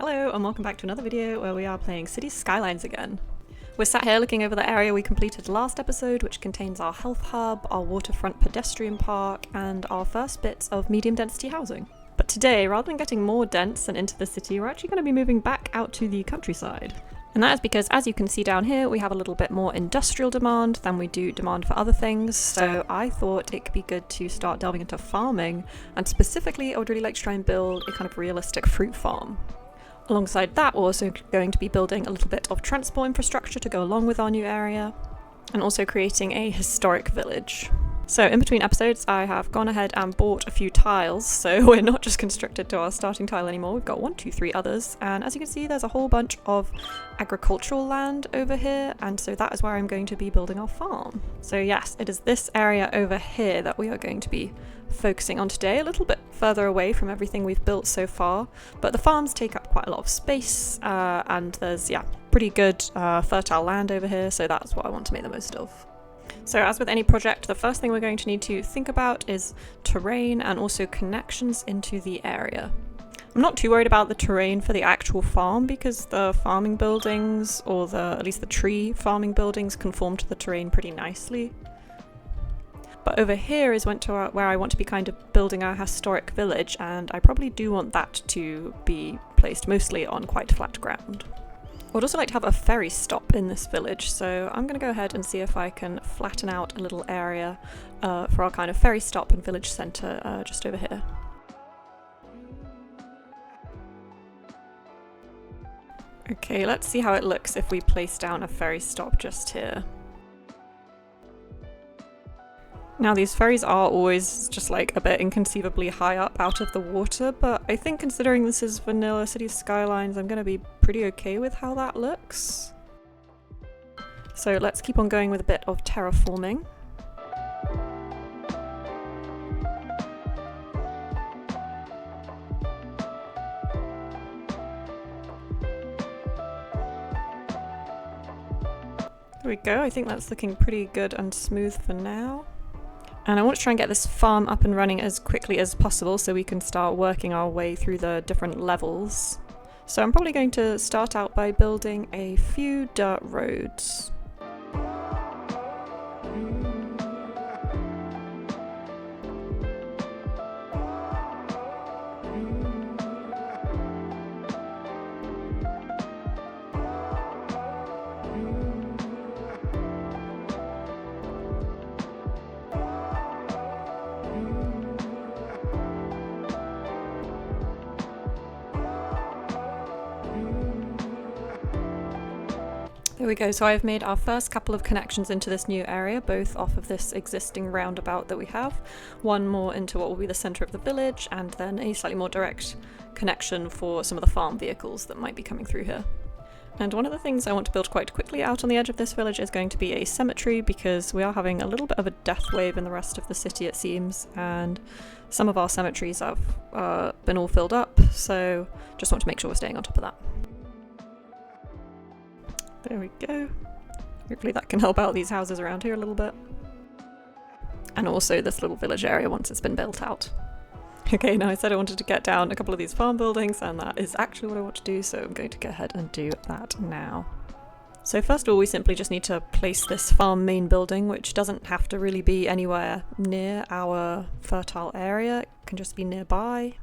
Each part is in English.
Hello and welcome back to another video where we are playing Cities Skylines again. We're sat here looking over the area we completed last episode, which contains our health hub, our waterfront pedestrian park, and our first bits of medium density housing. But today, rather than getting more dense and into the city, we're actually going to be moving back out to the countryside. And that is because, as you can see down here, we have a little bit more industrial demand than we do demand for other things, so I thought it could be good to start delving into farming, and specifically I would really like to try and build a kind of realistic fruit farm. Alongside that, we're also going to be building a little bit of transport infrastructure to go along with our new area, and also creating a historic village. So in between episodes, I have gone ahead and bought a few tiles, so we're not just constricted to our starting tile anymore. We've got 1, 2, 3 others, and as you can see, there's a whole bunch of agricultural land over here, and so that is where I'm going to be building our farm. So yes, it is this area over here that we are going to be focusing on today, a little bit further away from everything we've built so far, but the farms take up quite a lot of space, and there's, pretty good fertile land over here, so that's what I want to make the most of. So as with any project, the first thing we're going to need to think about is terrain and also connections into the area. I'm not too worried about the terrain for the actual farm because the farming buildings, or at least the tree farming buildings, conform to the terrain pretty nicely. But over here is where I want to be kind of building our historic village, and I probably do want that to be placed mostly on quite flat ground. I would also like to have a ferry stop in this village, so I'm going to go ahead and see if I can flatten out a little area for our kind of ferry stop and village centre just over here. Okay, let's see how it looks if we place down a ferry stop just here. Now these ferries are always just like a bit inconceivably high up out of the water, but I think considering this is vanilla Cities Skylines, I'm going to be pretty okay with how that looks. So let's keep on going with a bit of terraforming. There we go, I think that's looking pretty good and smooth for now. And I want to try and get this farm up and running as quickly as possible so we can start working our way through the different levels. So I'm probably going to start out by building a few dirt roads. There we go, so I've made our first couple of connections into this new area, both off of this existing roundabout that we have, one more into what will be the centre of the village, and then a slightly more direct connection for some of the farm vehicles that might be coming through here. And one of the things I want to build quite quickly out on the edge of this village is going to be a cemetery, because we are having a little bit of a death wave in the rest of the city, it seems, and some of our cemeteries have been all filled up, so just want to make sure we're staying on top of that. There we go. Hopefully that can help out these houses around here a little bit. And also this little village area once it's been built out. Okay, now I said I wanted to get down a couple of these farm buildings, and that is actually what I want to do, so I'm going to go ahead and do that now. So first of all, we simply just need to place this farm main building, which doesn't have to really be anywhere near our fertile area. It can just be nearby.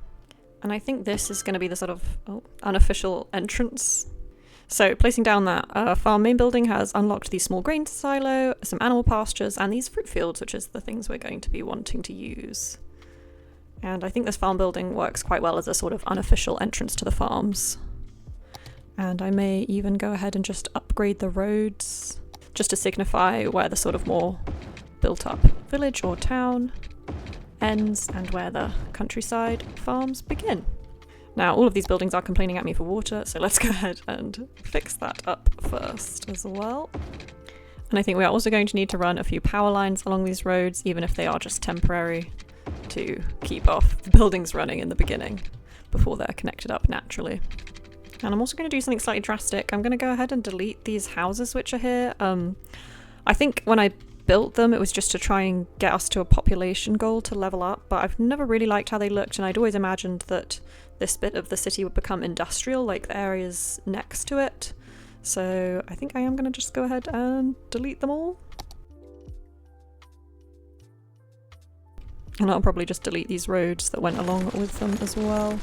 And I think this is going to be the sort of unofficial entrance. So placing down that farm main building has unlocked the small grain silo, some animal pastures, and these fruit fields, which is the things we're going to be wanting to use. And I think this farm building works quite well as a sort of unofficial entrance to the farms. And I may even go ahead and just upgrade the roads, just to signify where the sort of more built up village or town ends and where the countryside farms begin. Now, all of these buildings are complaining at me for water, so let's go ahead and fix that up first as well. And I think we are also going to need to run a few power lines along these roads, even if they are just temporary, to keep off the buildings running in the beginning before they're connected up naturally. And I'm also going to do something slightly drastic. I'm going to go ahead and delete these houses which are here. I think when I built them, it was just to try and get us to a population goal to level up, but I've never really liked how they looked, and I'd always imagined that this bit of the city would become industrial, like the areas next to it. So I think I am going to just go ahead and delete them all. And I'll probably just delete these roads that went along with them as well.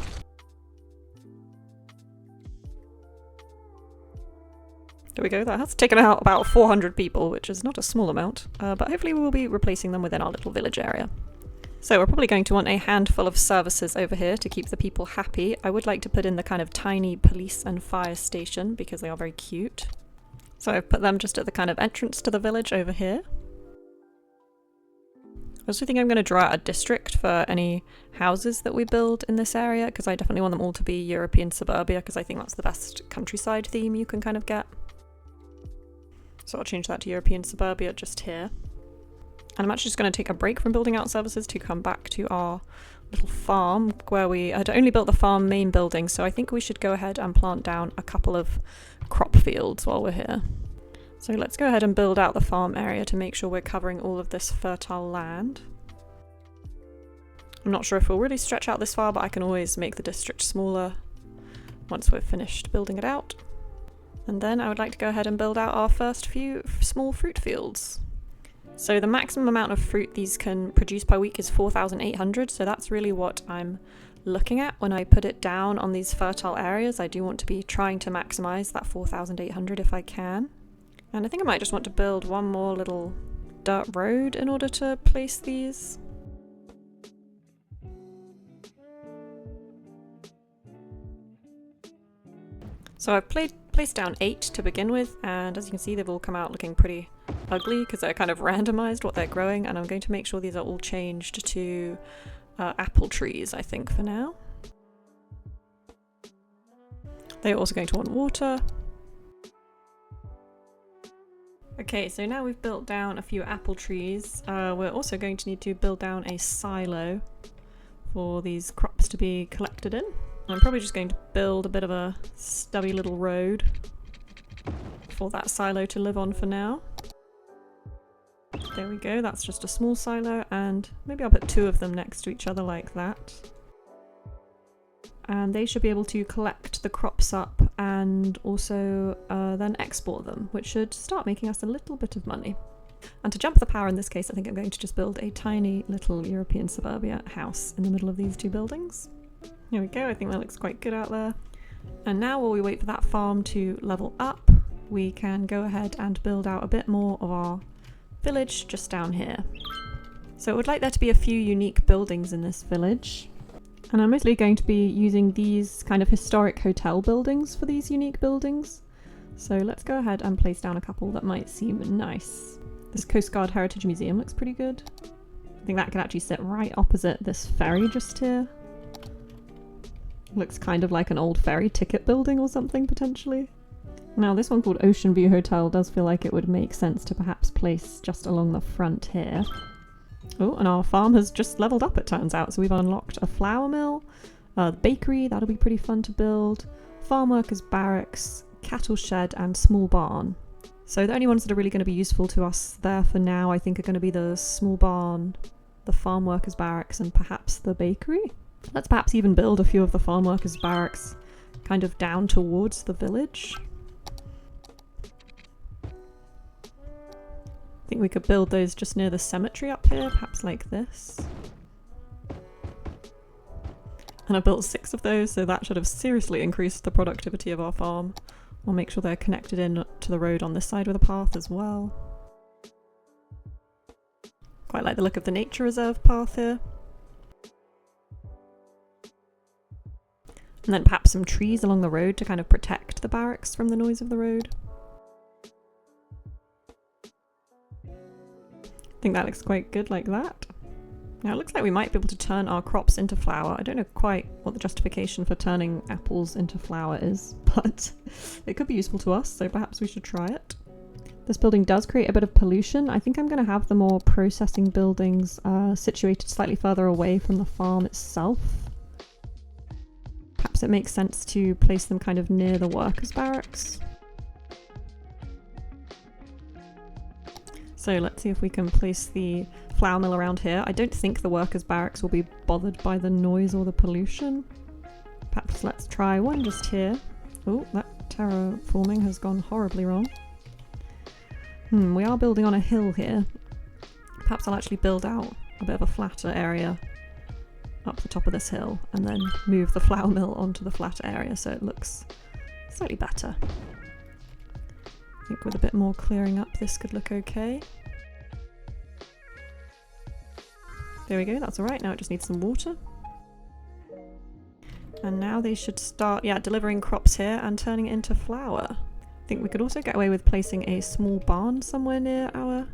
There we go, that has taken out about 400 people, which is not a small amount, but hopefully we will be replacing them within our little village area. So we're probably going to want a handful of services over here to keep the people happy. I would like to put in the kind of tiny police and fire station because they are very cute. So I've put them just at the kind of entrance to the village over here. I also think I'm going to draw out a district for any houses that we build in this area, because I definitely want them all to be European suburbia, because I think that's the best countryside theme you can kind of get. So I'll change that to European suburbia just here. And I'm actually just going to take a break from building out services to come back to our little farm, where we had only built the farm main building, so I think we should go ahead and plant down a couple of crop fields while we're here. So let's go ahead and build out the farm area to make sure we're covering all of this fertile land. I'm not sure if we'll really stretch out this far, but I can always make the district smaller once we've finished building it out. And then I would like to go ahead and build out our first few small fruit fields. So the maximum amount of fruit these can produce per week is 4,800, so that's really what I'm looking at when I put it down on these fertile areas. I do want to be trying to maximize that 4,800 if I can. And I think I might just want to build one more little dirt road in order to place these. So I've placed down 8 to begin with, and as you can see they've all come out looking pretty ugly because they're kind of randomized what they're growing, and I'm going to make sure these are all changed to apple trees, I think, for now. They're also going to want water. Okay, so now we've built down a few apple trees, we're also going to need to build down a silo for these crops to be collected in. I'm probably just going to build a bit of a stubby little road for that silo to live on for now. There we go, that's just a small silo, and maybe I'll put 2 of them next to each other like that. And they should be able to collect the crops up and also then export them, which should start making us a little bit of money. And to jump the power in this case, I think I'm going to just build a tiny little European suburbia house in the middle of these 2 buildings. Here we go, I think that looks quite good out there. And now while we wait for that farm to level up, we can go ahead and build out a bit more of our village just down here. So I would like there to be a few unique buildings in this village. And I'm mostly going to be using these kind of historic hotel buildings for these unique buildings. So let's go ahead and place down a couple that might seem nice. This Coast Guard Heritage Museum looks pretty good. I think that could actually sit right opposite this ferry just here. Looks kind of like an old ferry ticket building or something, potentially. Now this one called Ocean View Hotel does feel like it would make sense to perhaps place just along the front here. Oh, and our farm has just leveled up, it turns out. So we've unlocked a flour mill, a bakery, that'll be pretty fun to build, farm workers barracks, cattle shed, and small barn. So the only ones that are really going to be useful to us there for now, I think, are going to be the small barn, the farm workers barracks, and perhaps the bakery. Let's perhaps even build a few of the farm workers barracks kind of down towards the village. I think we could build those just near the cemetery up here, perhaps like this. And I built 6 of those, so that should have seriously increased the productivity of our farm. I'll make sure they're connected in to the road on this side with a path as well. Quite like the look of the nature reserve path here. And then perhaps some trees along the road to kind of protect the barracks from the noise of the road. I think that looks quite good like that. Now it looks like we might be able to turn our crops into flour. I don't know quite what the justification for turning apples into flour is, but it could be useful to us, so perhaps we should try it. This building does create a bit of pollution. I think I'm going to have the more processing buildings situated slightly further away from the farm itself. Perhaps it makes sense to place them kind of near the workers' barracks. So let's see if we can place the flour mill around here. I don't think the workers' barracks will be bothered by the noise or the pollution. Perhaps let's try one just here. Oh, that terraforming has gone horribly wrong. We are building on a hill here. Perhaps I'll actually build out a bit of a flatter area up the top of this hill and then move the flour mill onto the flatter area so it looks slightly better. I think with a bit more clearing up this could look okay. There we go, that's alright. Now it just needs some water. And now they should start, delivering crops here and turning it into flour. I think we could also get away with placing a small barn somewhere near our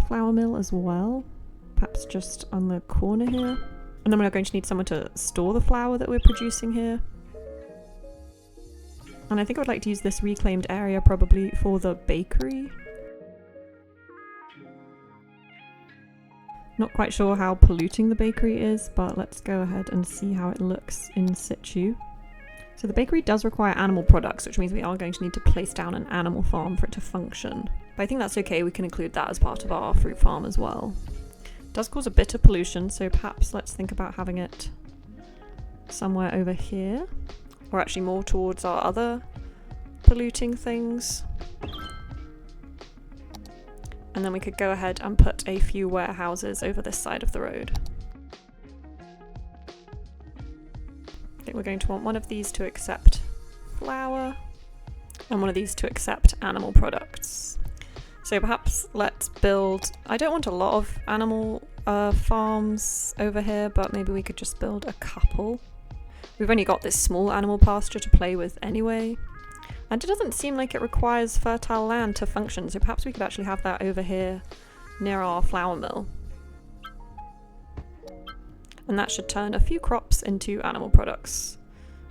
flour mill as well. Perhaps just on the corner here. And then we're going to need somewhere to store the flour that we're producing here. And I think I would like to use this reclaimed area probably for the bakery. Not quite sure how polluting the bakery is, but let's go ahead and see how it looks in situ. So the bakery does require animal products, which means we are going to need to place down an animal farm for it to function. But I think that's okay, we can include that as part of our fruit farm as well. It does cause a bit of pollution, so perhaps let's think about having it somewhere over here. Or actually more towards our other polluting things. And then we could go ahead and put a few warehouses over this side of the road. I think we're going to want one of these to accept flour and one of these to accept animal products. So perhaps let's build, I don't want a lot of animal farms over here, but maybe we could just build a couple. We've only got this small animal pasture to play with anyway. And it doesn't seem like it requires fertile land to function, so perhaps we could actually have that over here near our flour mill. And that should turn a few crops into animal products.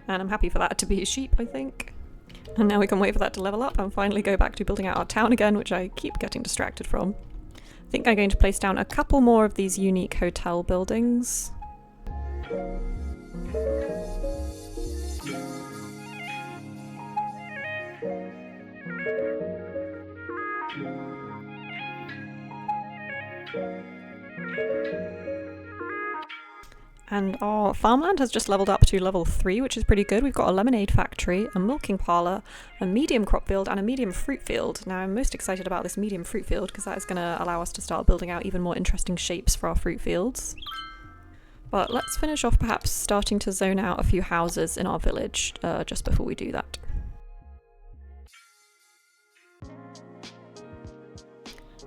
And I'm happy for that to be sheep, I think. And now we can wait for that to level up and finally go back to building out our town again, which I keep getting distracted from. I think I'm going to place down a couple more of these unique hotel buildings. And our farmland has just leveled up to level 3, which is pretty good. We've got a lemonade factory, a milking parlour, a medium crop field, and a medium fruit field. Now I'm most excited about this medium fruit field because that is going to allow us to start building out even more interesting shapes for our fruit fields. But let's finish off perhaps starting to zone out a few houses in our village just before we do that.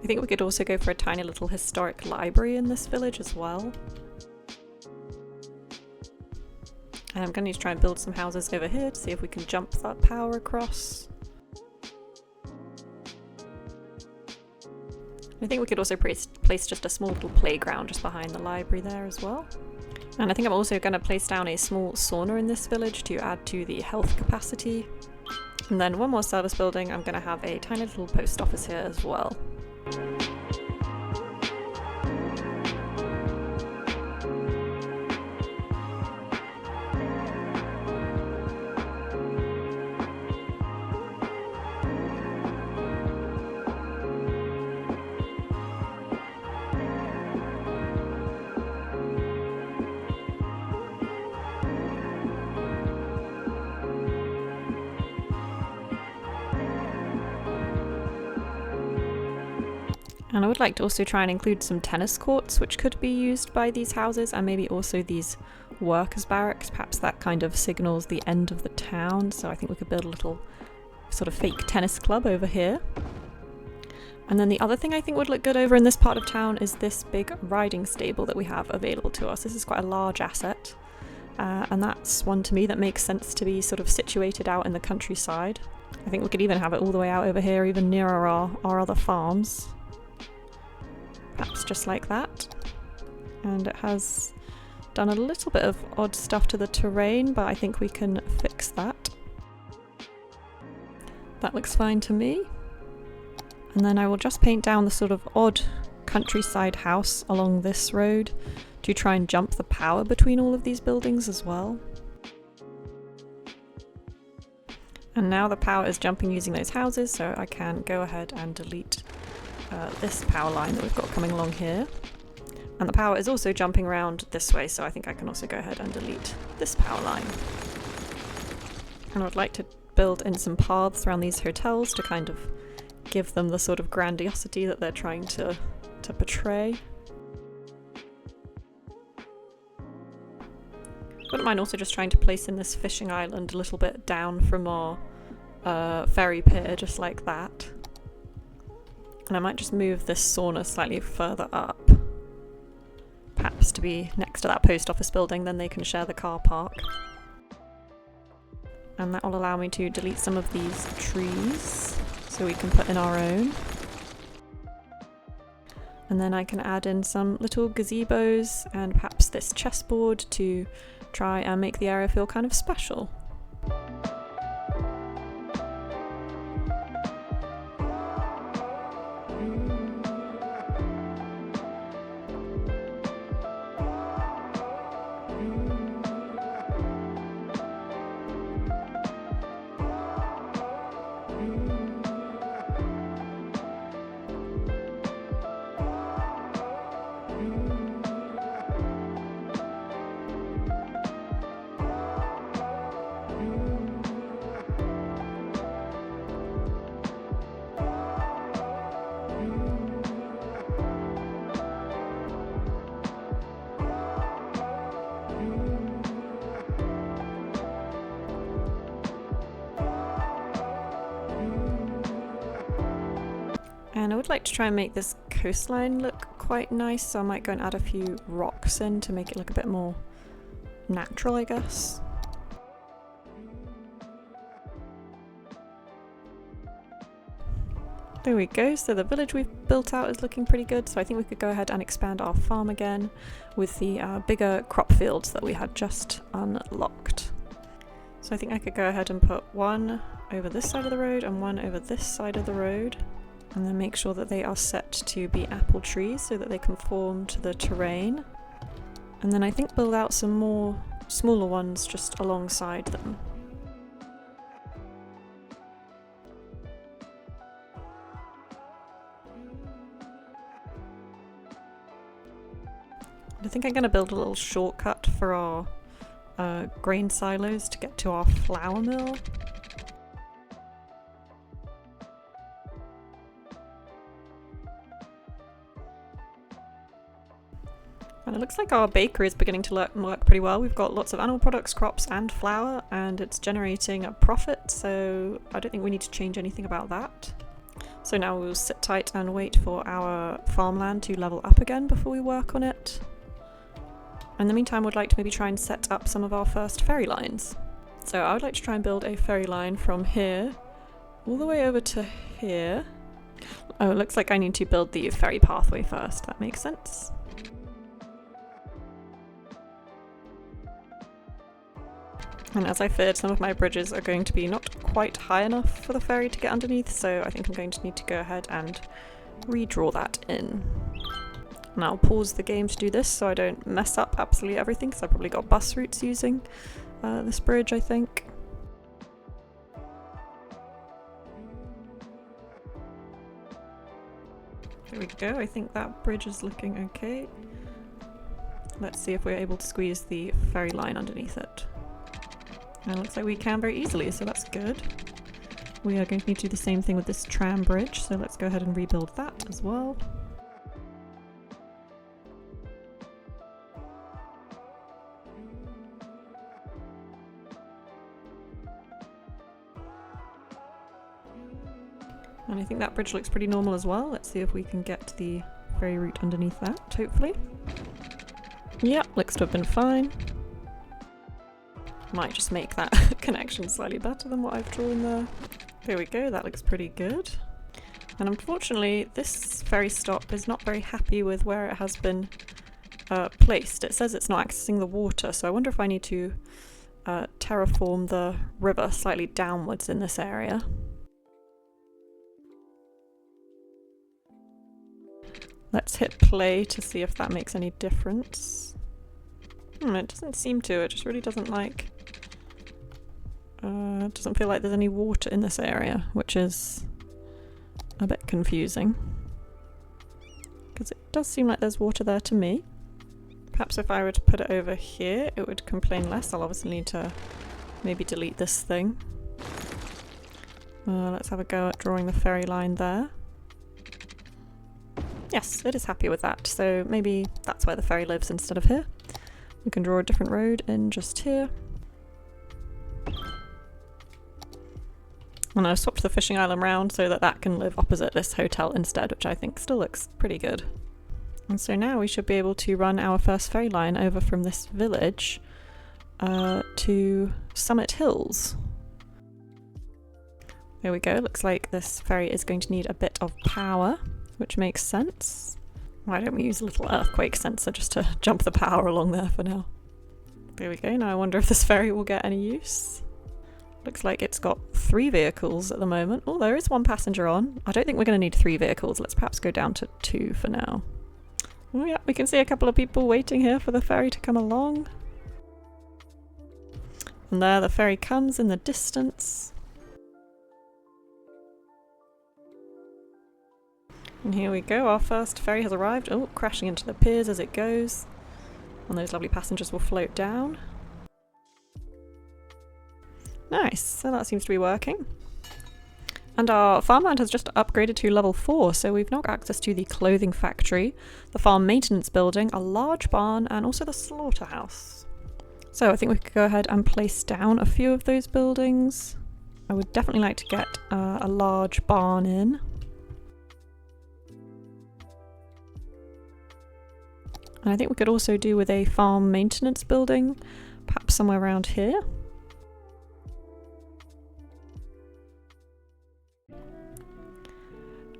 I think we could also go for a tiny little historic library in this village as well. And I'm going to try and build some houses over here to see if we can jump that power across. I think we could also place just a small little playground just behind the library there as well. And I think I'm also going to place down a small sauna in this village to add to the health capacity. And then one more service building, I'm going to have a tiny little post office here as well. And I would like to also try and include some tennis courts which could be used by these houses, and maybe also these workers' barracks. Perhaps that kind of signals the end of the town, so I think we could build a little sort of fake tennis club over here. And then the other thing I think would look good over in this part of town is this big riding stable that we have available to us. This is quite a large asset, and that's one to me that makes sense to be sort of situated out in the countryside. I think we could even have it all the way out over here, even nearer our other farms. Perhaps just like that. And it has done a little bit of odd stuff to the terrain, but I think we can fix that. That looks fine to me. And then I will just paint down the sort of odd countryside house along this road to try and jump the power between all of these buildings as well. And now the power is jumping using those houses, so I can go ahead and delete this power line that we've got coming along here. And the power is also jumping around this way, so I think I can also go ahead and delete this power line. And I would like to build in some paths around these hotels to kind of give them the sort of grandiosity that they're trying to portray. Wouldn't mind also just trying to place in this fishing island a little bit down from our ferry pier, just like that. And I might just move this sauna slightly further up. Perhaps to be next to that post office building, then they can share the car park. And that will allow me to delete some of these trees so we can put in our own. And then I can add in some little gazebos and perhaps this chessboard to try and make the area feel kind of special. And I would like to try and make this coastline look quite nice, so I might go and add a few rocks in to make it look a bit more natural, I guess. There we go, so the village we've built out is looking pretty good, so I think we could go ahead and expand our farm again with the bigger crop fields that we had just unlocked. So I think I could go ahead and put one over this side of the road and one over this side of the road. And then make sure that they are set to be apple trees so that they conform to the terrain. And then I think build out some more smaller ones just alongside them. I think I'm going to build a little shortcut for our grain silos to get to our flour mill. And it looks like our bakery is beginning to work pretty well. We've got lots of animal products, crops and flour, and it's generating a profit, so I don't think we need to change anything about that. So now we'll sit tight and wait for our farmland to level up again before we work on it. In the meantime, we'd like to maybe try and set up some of our first ferry lines. So I would like to try and build a ferry line from here all the way over to here. Oh, it looks like I need to build the ferry pathway first. That makes sense. And as I feared, some of my bridges are going to be not quite high enough for the ferry to get underneath, so I think I'm going to need to go ahead and redraw that in. And I'll pause the game to do this so I don't mess up absolutely everything, because I've probably got bus routes using this bridge, I think. There we go, I think that bridge is looking okay. Let's see if we're able to squeeze the ferry line underneath it. And it looks like we can very easily, so that's good. We are going to need to do the same thing with this tram bridge, so let's go ahead and rebuild that as well. And I think that bridge looks pretty normal as well. Let's see if we can get the ferry route underneath that, hopefully. Yep, looks to have been fine. Might just make that connection slightly better than what I've drawn there. There we go, that looks pretty good. And unfortunately, this ferry stop is not very happy with where it has been placed. It says it's not accessing the water, so I wonder if I need to terraform the river slightly downwards in this area. Let's hit play to see if that makes any difference. It doesn't seem to, it just really doesn't like... it doesn't feel like there's any water in this area, which is a bit confusing. does seem like there's water there to me. Perhaps if I were to put it over here, it would complain less. I'll obviously need to maybe delete this thing. Let's have a go at drawing the ferry line there. Yes, it is happy with that, so maybe that's where the ferry lives instead of here. We can draw a different road in just here. And I've swapped the fishing island round so that that can live opposite this hotel instead, which I think still looks pretty good. And so now we should be able to run our first ferry line over from this village to Summit Hills. There we go, looks like this ferry is going to need a bit of power, which makes sense. Why don't we use a little earthquake sensor just to jump the power along there for now? There we go, now I wonder if this ferry will get any use. Looks like it's got 3 vehicles at the moment. Oh, there is 1 passenger on. I don't think we're going to need 3 vehicles. Let's perhaps go down to 2 for now. Oh yeah, we can see a couple of people waiting here for the ferry to come along. And there the ferry comes in the distance. And here we go, our first ferry has arrived. Oh, crashing into the piers as it goes. And those lovely passengers will float down. Nice, so that seems to be working. And our farmland has just upgraded to level 4, so we've now got access to the clothing factory, the farm maintenance building, a large barn, and also the slaughterhouse. So I think we could go ahead and place down a few of those buildings. I would definitely like to get a large barn in. And I think we could also do with a farm maintenance building, perhaps somewhere around here.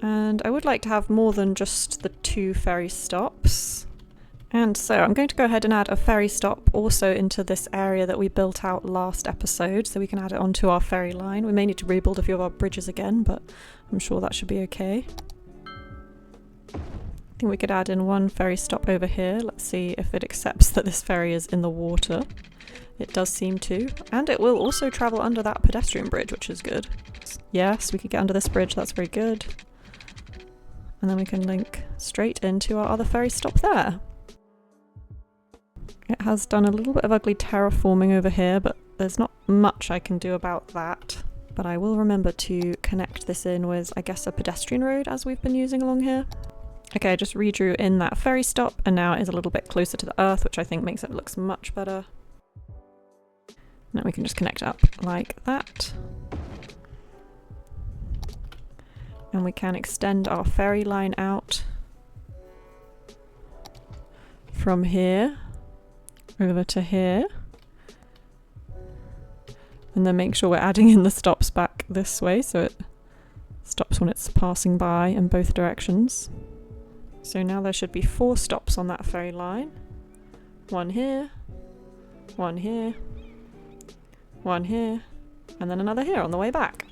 And I would like to have more than just the 2 ferry stops. And so I'm going to go ahead and add a ferry stop also into this area that we built out last episode, so we can add it onto our ferry line. We may need to rebuild a few of our bridges again, but I'm sure that should be okay. I think we could add in 1 ferry stop over here. Let's see if it accepts that this ferry is in the water. It does seem to. And it will also travel under that pedestrian bridge, which is good. Yes, we could get under this bridge, that's very good. And then we can link straight into our other ferry stop there. It has done a little bit of ugly terraforming over here, but there's not much I can do about that. But I will remember to connect this in with, I guess, a pedestrian road as we've been using along here. Okay, I just redrew in that ferry stop, and now it is a little bit closer to the earth, which I think makes it look much better. Now we can just connect up like that. And we can extend our ferry line out from here over to here. And then make sure we're adding in the stops back this way so it stops when it's passing by in both directions. So now there should be 4 stops on that ferry line. 1 here, 1 here, 1 here, and then another here on the way back.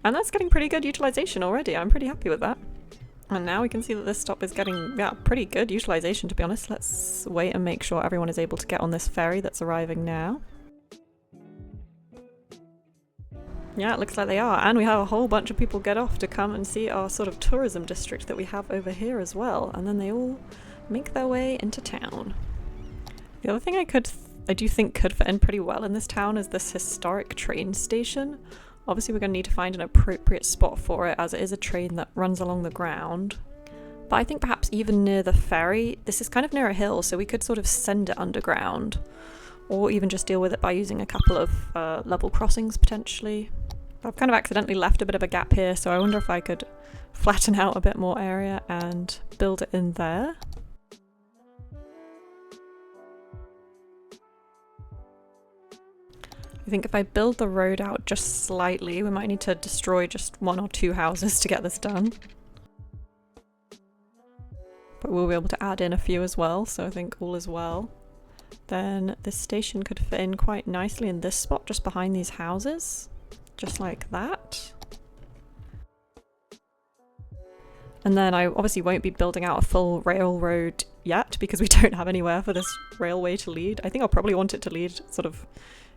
And that's getting pretty good utilization already. I'm pretty happy with that. And now we can see that this stop is getting, yeah, pretty good utilization, to be honest. Let's wait and make sure everyone is able to get on this ferry that's arriving now. Yeah, it looks like they are. And we have a whole bunch of people get off to come and see our sort of tourism district that we have over here as well. And then they all make their way into town. The other thing I do think could fit in pretty well in this town is this historic train station. Obviously we're going to need to find an appropriate spot for it, as it is a train that runs along the ground. But I think perhaps even near the ferry, this is kind of near a hill, so we could sort of send it underground. Or even just deal with it by using a couple of level crossings potentially. I've kind of accidentally left a bit of a gap here, so I wonder if I could flatten out a bit more area and build it in there. I think if I build the road out just slightly, we might need to destroy just 1 or 2 houses to get this done. But we'll be able to add in a few as well, so I think all is well. Then this station could fit in quite nicely in this spot just behind these houses. Just like that. And then I obviously won't be building out a full railroad yet because we don't have anywhere for this railway to lead. I think I'll probably want it to lead sort of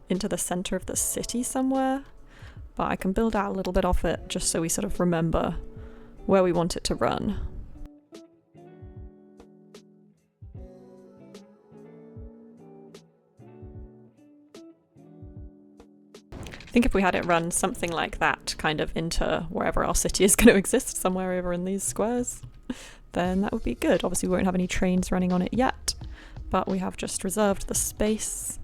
into the center of the city somewhere, but I can build out a little bit off it just so we sort of remember where we want it to run. I think if we had it run something like that kind of into wherever our city is going to exist, somewhere over in these squares, then that would be good. Obviously we won't have any trains running on it yet, but we have just reserved the space.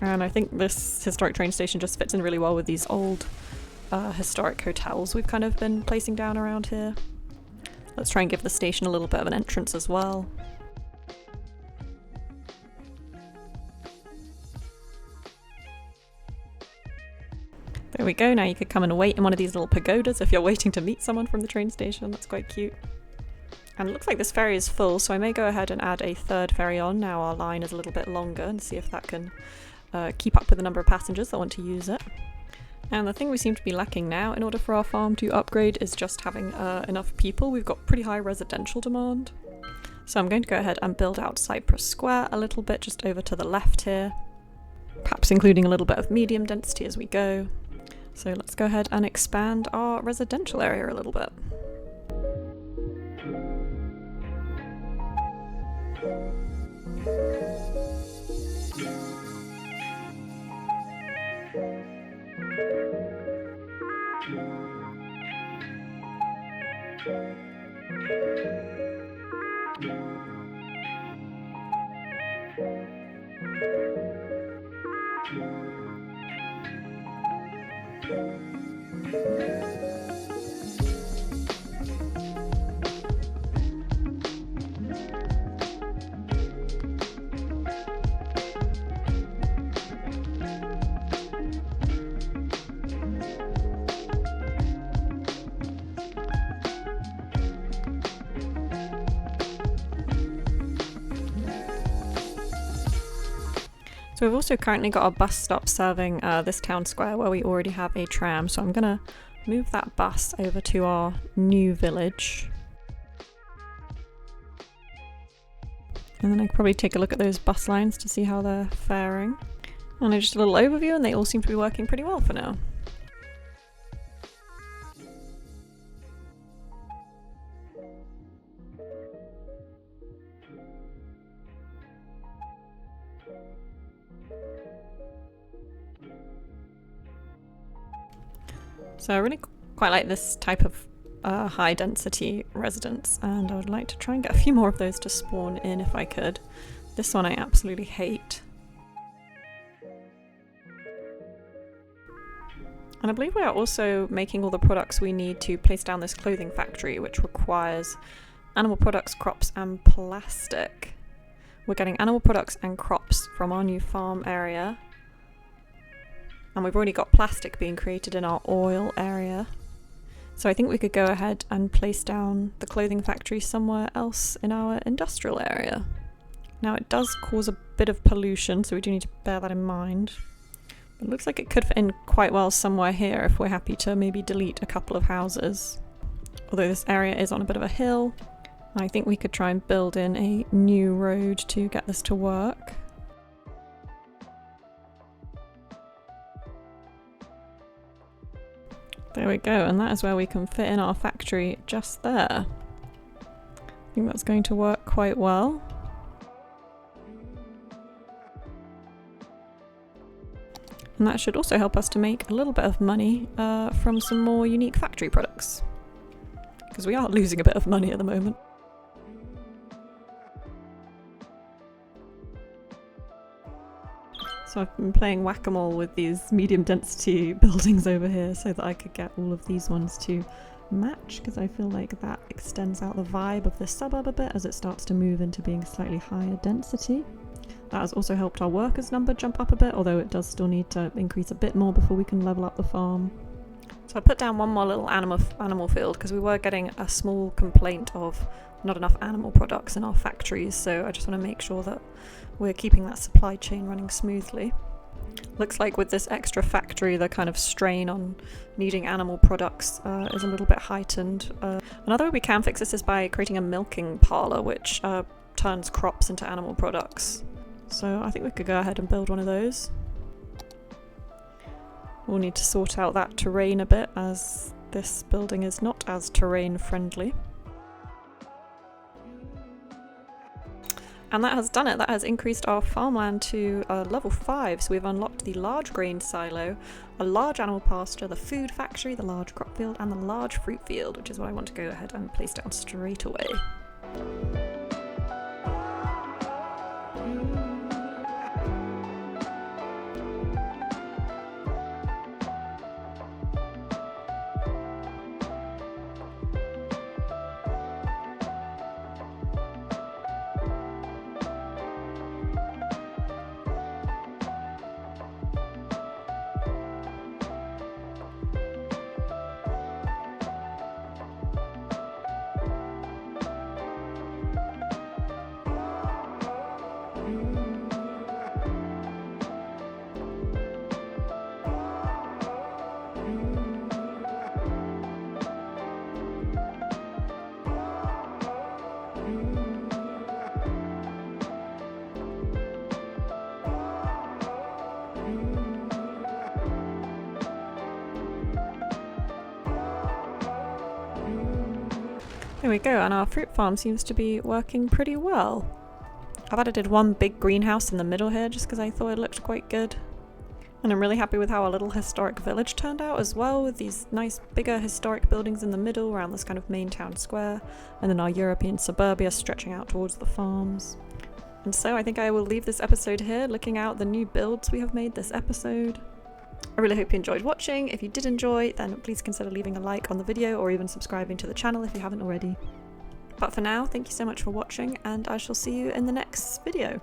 And I think this historic train station just fits in really well with these old historic hotels we've kind of been placing down around here. Let's try and give the station a little bit of an entrance as well. There we go, now you could come and wait in one of these little pagodas if you're waiting to meet someone from the train station. That's quite cute. And it looks like this ferry is full, so I may go ahead and add a third ferry on now our line is a little bit longer and see if that can keep up with the number of passengers that want to use it. And the thing we seem to be lacking now in order for our farm to upgrade is just having enough people. We've got pretty high residential demand. So I'm going to go ahead and build out Cypress Square a little bit just over to the left here. Perhaps including a little bit of medium density as we go. So let's go ahead and expand our residential area a little bit. So we've also currently got a bus stop serving this town square where we already have a tram, so I'm gonna move that bus over to our new village. And then I could probably take a look at those bus lines to see how they're faring. And just a little overview, and they all seem to be working pretty well for now. So I really quite like this type of high density residence, and I would like to try and get a few more of those to spawn in if I could. This one I absolutely hate. And I believe we are also making all the products we need to place down this clothing factory, which requires animal products, crops and plastic. We're getting animal products and crops from our new farm area. And we've already got plastic being created in our oil area. So I think we could go ahead and place down the clothing factory somewhere else in our industrial area. Now it does cause a bit of pollution, so we do need to bear that in mind. It looks like it could fit in quite well somewhere here if we're happy to maybe delete a couple of houses. Although this area is on a bit of a hill, I think we could try and build in a new road to get this to work. There we go, and that is where we can fit in our factory just there. I think that's going to work quite well. And that should also help us to make a little bit of money from some more unique factory products. Because we are losing a bit of money at the moment. So I've been playing whack-a-mole with these medium density buildings over here so that I could get all of these ones to match, because I feel like that extends out the vibe of this suburb a bit as it starts to move into being slightly higher density. That has also helped our workers number jump up a bit, although it does still need to increase a bit more before we can level up the farm. So I put down one more little animal field because we were getting a small complaint of not enough animal products in our factories, so I just want to make sure that we're keeping that supply chain running smoothly. Looks like with this extra factory the kind of strain on needing animal products is a little bit heightened. Another way we can fix this is by creating a milking parlour which turns crops into animal products. So I think we could go ahead and build one of those. We'll need to sort out that terrain a bit as this building is not as terrain friendly. And that has done it. That has increased our farmland to level 5. So we've unlocked the large grain silo, a large animal pasture, the food factory, the large crop field, and the large fruit field, which is what I want to go ahead and place down straight away. There we go, and our fruit farm seems to be working pretty well. I've added one big greenhouse in the middle here just because I thought it looked quite good. And I'm really happy with how our little historic village turned out as well, with these nice bigger historic buildings in the middle around this kind of main town square, and then our European suburbia stretching out towards the farms. And so I think I will leave this episode here, looking out the new builds we have made this episode. I really hope you enjoyed watching. If you did enjoy, then please consider leaving a like on the video or even subscribing to the channel if you haven't already. But for now, thank you so much for watching, and I shall see you in the next video.